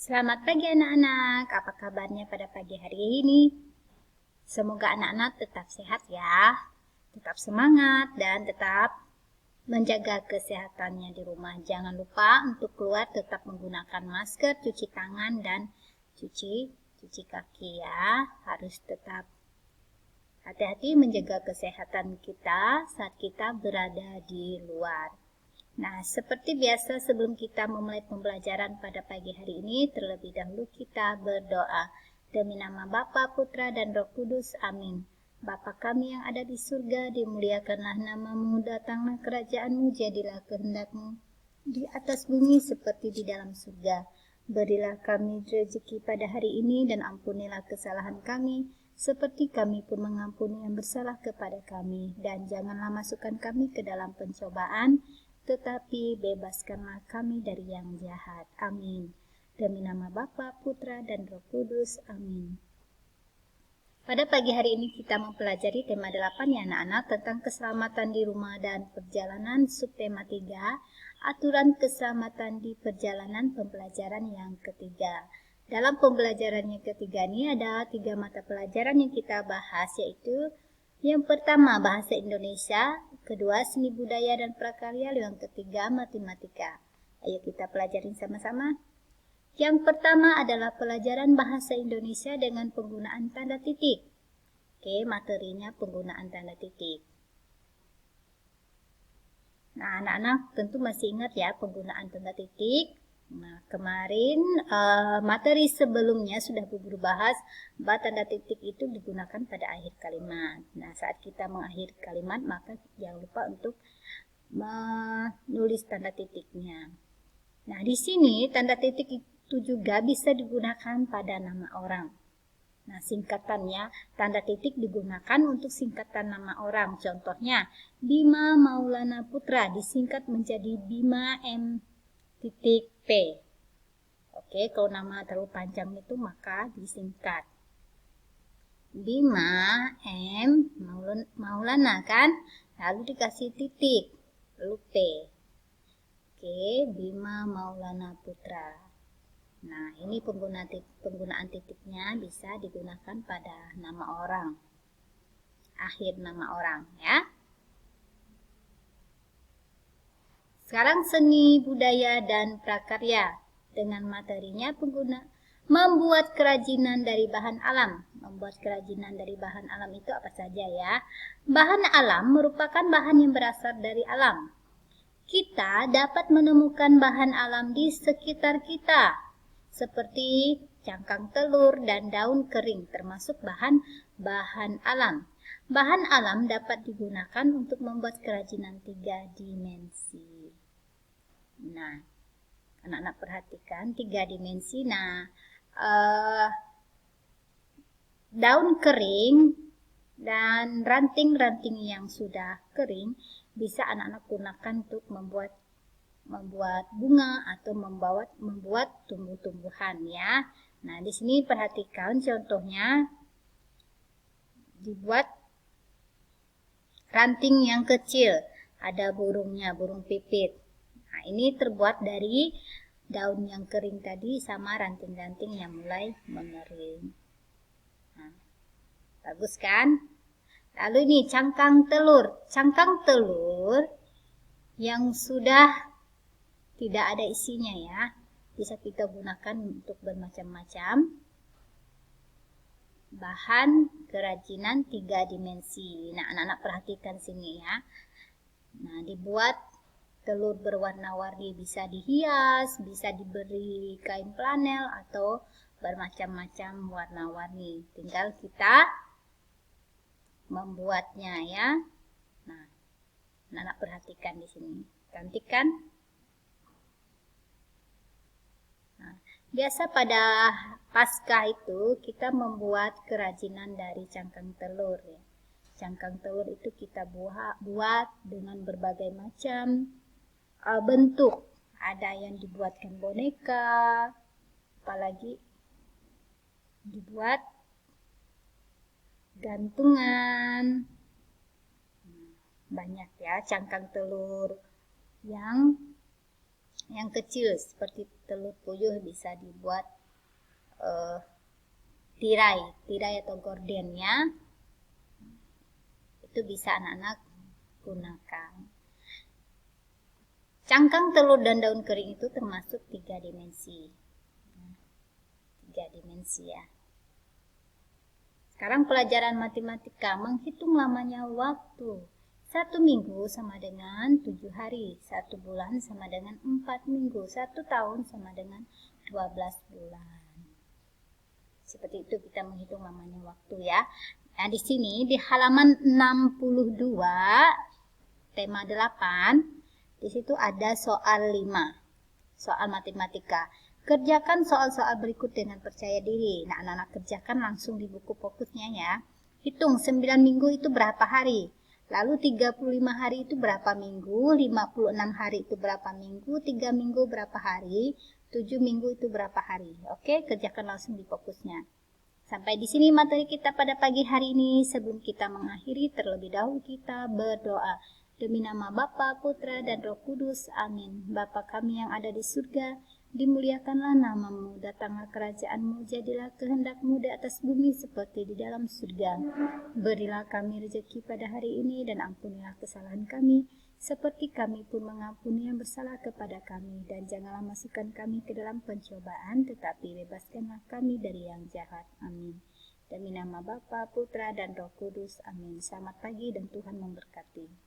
Selamat pagi anak-anak, apa kabarnya pada pagi hari ini? Semoga anak-anak tetap sehat ya, tetap semangat dan tetap menjaga kesehatannya di rumah. Jangan lupa untuk keluar tetap menggunakan masker, cuci tangan dan cuci kaki ya. Harus tetap hati-hati menjaga kesehatan kita saat kita berada di luar. Nah, seperti biasa sebelum kita memulai pembelajaran pada pagi hari ini, terlebih dahulu kita berdoa. Demi nama Bapa, Putra, dan Roh Kudus, amin. Bapa kami yang ada di surga, dimuliakanlah namamu, datanglah kerajaanmu, jadilah kehendakmu di atas bumi seperti di dalam surga. Berilah kami rezeki pada hari ini dan ampunilah kesalahan kami, seperti kami pun mengampuni yang bersalah kepada kami. Dan janganlah masukkan kami ke dalam pencobaan, tetapi bebaskanlah kami dari yang jahat. Amin. Demi nama Bapa, Putra, dan Roh Kudus. Amin. Pada pagi hari ini kita mempelajari tema 8 ya anak-anak tentang keselamatan di rumah dan perjalanan, subtema 3, aturan keselamatan di perjalanan pembelajaran yang ketiga. Dalam pembelajaran yang ketiga ini ada 3 mata pelajaran yang kita bahas, yaitu yang pertama bahasa Indonesia, kedua seni budaya dan prakarya, yang ketiga matematika. Ayo kita pelajarin sama-sama. Yang pertama adalah pelajaran bahasa Indonesia dengan penggunaan tanda titik. Oke, materinya penggunaan tanda titik. Nah, anak-anak tentu masih ingat ya penggunaan tanda titik. Nah, kemarin materi sebelumnya sudah Guru bahas bahwa tanda titik itu digunakan pada akhir kalimat. Nah, saat kita mengakhiri kalimat, maka jangan lupa untuk menulis tanda titiknya. Nah, di sini tanda titik itu juga bisa digunakan pada nama orang. Nah, singkatannya tanda titik digunakan untuk singkatan nama orang. Contohnya, Bima Maulana Putra disingkat menjadi Bima M. P. Oke, kalau nama terlalu panjang itu maka disingkat. Bima M. Maulana kan, lalu dikasih titik, lalu P. Oke, Bima Maulana Putra. Nah, ini penggunaan titiknya bisa digunakan pada nama orang, akhir nama orang ya. Sekarang seni budaya dan prakarya dengan materinya membuat kerajinan dari bahan alam. Membuat kerajinan dari bahan alam itu apa saja ya? Bahan alam merupakan bahan yang berasal dari alam. Kita dapat menemukan bahan alam di sekitar kita, seperti cangkang telur dan daun kering, termasuk bahan alam. Bahan alam dapat digunakan untuk membuat kerajinan 3 dimensi. Nah, anak-anak perhatikan 3 dimensi. Nah, daun kering dan ranting-ranting yang sudah kering bisa anak-anak gunakan untuk membuat bunga atau membuat tumbuh-tumbuhan ya. Nah, di sini perhatikan contohnya dibuat ranting yang kecil, ada burungnya, burung pipit. Nah, ini terbuat dari daun yang kering tadi sama ranting-ranting yang mulai mengering. Nah, bagus kan? Lalu ini cangkang telur. Cangkang telur yang sudah tidak ada isinya ya, bisa kita gunakan untuk bermacam-macam bahan kerajinan 3 dimensi. Nah, anak-anak perhatikan sini ya. Nah, dibuat telur berwarna-warni, bisa dihias, bisa diberi kain flanel atau bermacam-macam warna-warni. Tinggal kita membuatnya ya. Nah, anak-anak perhatikan di sini. Cantik kan? Biasa pada Paskah itu kita membuat kerajinan dari cangkang telur ya. Cangkang telur itu kita buat dengan berbagai macam bentuk. Ada yang dibuatkan boneka, apalagi dibuat gantungan. Banyak ya cangkang telur yang Yang kecil seperti telur puyuh bisa dibuat tirai atau gordennya. Itu bisa anak-anak gunakan. Cangkang, telur, dan daun kering itu termasuk 3 dimensi. 3 dimensi ya. Sekarang pelajaran matematika, menghitung lamanya waktu. 1 minggu sama dengan 7 hari, 1 bulan sama dengan 4 minggu, 1 tahun sama dengan 12 bulan. Seperti itu kita menghitung lamanya waktu ya. Nah, di sini di halaman 62, tema 8, di situ ada soal 5, soal matematika. Kerjakan soal-soal berikut dengan percaya diri. Nah, anak-anak kerjakan langsung di buku fokusnya ya. Hitung 9 minggu itu berapa hari. Lalu 35 hari itu berapa minggu, 56 hari itu berapa minggu, 3 minggu berapa hari, 7 minggu itu berapa hari. Oke, kerjakan langsung di fokusnya. Sampai di sini materi kita pada pagi hari ini. Sebelum kita mengakhiri, terlebih dahulu kita berdoa. Demi nama Bapa, Putra, dan Roh Kudus. Amin. Bapa kami yang ada di surga, dimuliakanlah nama-Mu, datanglah kerajaan-Mu, jadilah kehendak-Mu di atas bumi seperti di dalam surga. Berilah kami rezeki pada hari ini dan ampunilah kesalahan kami, seperti kami pun mengampuni yang bersalah kepada kami. Dan janganlah masukkan kami ke dalam pencobaan, tetapi bebaskanlah kami dari yang jahat. Amin. Demi nama Bapa, Putra, dan Roh Kudus. Amin. Selamat pagi dan Tuhan memberkati.